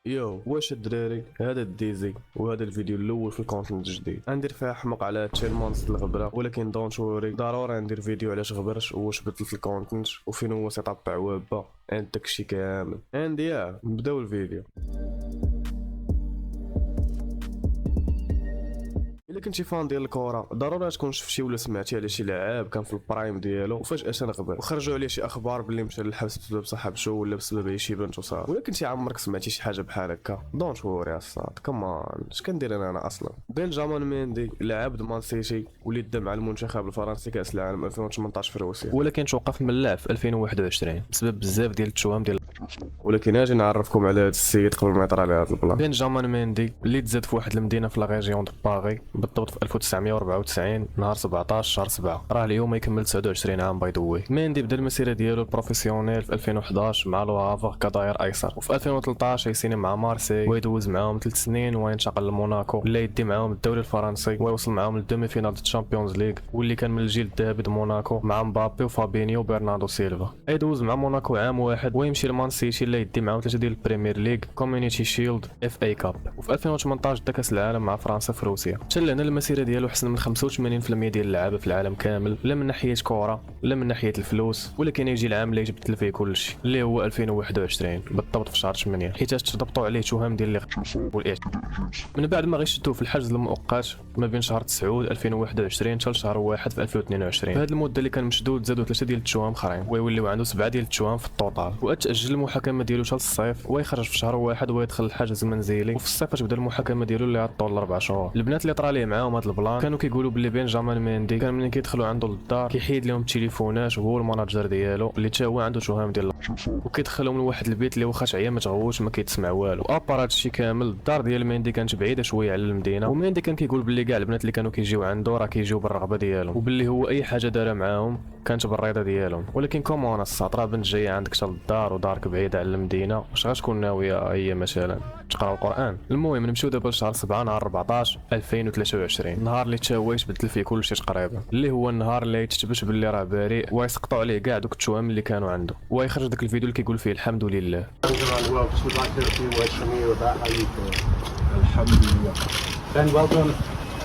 يو واش الدراري، هذا الديزي وهذا الفيديو الاول في الكونتنت الجديد. غندير فيها حمق على تشيلمانز الغبره، ولكن دونت وري ضروري ندير فيديو علاش غبرت واش بدلت الكونتنت وفين هو سيت اب تاع وابا اند داكشي كامل. اند نبداو الفيديو. الا كنتي فان ديال الكره ضروري تكون شفتي ولا سمعتي على شي لعاب كان في البرايم ديالو وفجاه غبر وخرجوا عليه شي اخبار باللي مشى للحبس بسبب صاحبته ولا بسبب اي شي بنت وصار. ولا كنتي عمرك سمعتي شي حاجه بحال هكا دونت وري الصاد كمان اش كندير انا اصلا. بنجامين ميندي لاعب مان سيتي وليد دا مع المنتخب الفرنسي كاس العالم 2018 في روسيا، ولكن توقف من اللعب في 2021 بسبب بزاف ديال التوام ديال. ولكن اجي نعرفكم على هذا السيد قبل ما يطرى على هذا البلان. بنجامين ميندي اللي تزاد في واحد المدينه في لا ريجيون دو باغي بالضبط في 1994 نهار 17 شهر 7. راه اليوم يكمل 29 عام بايدوي. ميندي بدا المسيره ديالو البروفيسيونيل في 2011 مع لو هافر كظهير ايسر، وفي 2013 يسيني مع مارسي ويدوز معاهم 3 سنين وينتقل لموناكو اللي يدي معاهم الدوري الفرنسي ويوصل معاهم للدومي فينال الشامبيونز ليغ واللي كان من الجيل الذهبي موناكو مع مبابي وفابينيو وبرناردو سيلفا. يدوز مع موناكو عام واحد ويمشي لمان سيتي اللي يدي معاهم 3 ديال البريمير ليغ كوميونيتي شيلد اف اي كاب، وفي 2018 دا كاس العالم مع فرنسا في روسيا. حتى لهنا المسيره ديالو حسن من 85% ديال اللعابه في العالم كامل، لا من ناحيه كره لا من ناحيه الفلوس. ولكن يجي العام اللي يتبدل فيه كلشي اللي هو 2021 بالضبط في شهر 8 حيت تضبطوا عليه تهم ديال والاعتداء من بعد ما غيشدوه في الحجز المؤقت ما بين شهر 9 2021 حتى لشهر 1 في 2022. في هذه المده اللي كان مشدود زادوا 3 ديال التوام اخرين ويوليو عنده 7 ديال التوام في الطوطال. وتاجل المحاكمه ديالو حتى للصيف ويخرج في شهر 1 ويدخل الحجز المنزلي، وفي الصيف تبدا المحاكمه ديالو اللي غطول 4 شهور. البنات اللي طرا ليه معاهم هذا البلان كانوا كيقولوا باللي بنجامين ميندي كان ملي كيدخلوا عنده للدار كيحيد لهم التليفونات وهو المناجر ديالو اللي حتى هو عنده توهم ديال وكيدخلهم لواحد البيت اللي واخا تعيا ما تغوتش ما كيتسمع والو. ابار هادشي كامل الدار ديال ميندي كانت بعيده شويه على المدينه، وميندي كان كيقول باللي كاع البنات اللي كانوا كيجيو عنده راه كيجيو بالرغبه ديالهم وباللي هو اي حاجه دارها معاهم كانت بالرضا ديالهم. ولكن كومون السطره بنت جايه عندك حتى للدار ودارك بعيده على المدينه واش غتكون ناويه هي مثلا تقرا القران؟ المهم نمشيو دابا لشهر 7 نهار 14 2023 النهار اللي تا هو يتبدل فيه كلشي تقريبا، اللي هو النهار اللي يتثبت باللي راه بريء ويسقطوا عليه كاع دوك التوام اللي كانوا عنده ويخرج داك الفيديو اللي كيقول فيه الحمد لله. الحمد لله. Ben welcome.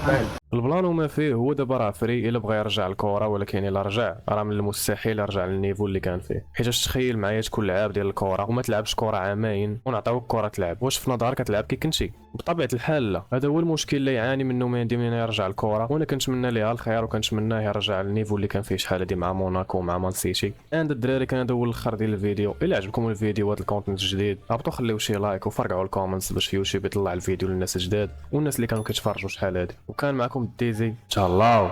Ben. البلان وما فيه هو دابا راه فري الا بغى يرجع الكره، ولكن الا رجع راه من المستحيل يرجع للنيفو اللي كان فيه. حيت تخيل معايا تكون لعاب ديال الكره وما تلعبش كره عامين ونعطيوك كره تلعب، واش في نظرك كتلعب كي كنتي؟ بطبيعه الحال لا. هذا هو المشكل اللي يعاني منه ميندي من يرجع الكره، وانا كنتمنى ليه الخير وكنتمناه يرجع للنيفو اللي كان فيه شحال هادي مع موناكو ومع مان سيتي. عند الدراري كان هذا هو الاخر ديال الفيديو. الا عجبكم الفيديو هذا الكونتنت الجديد هبطوا خليو شي لايك وفرقعوا الكومنتس باش يوتيوب يطلع الفيديو للناس الجداد والناس اللي كانوا كيتفرجوا شحال هادي. وكان معكم ديزي تهلاو.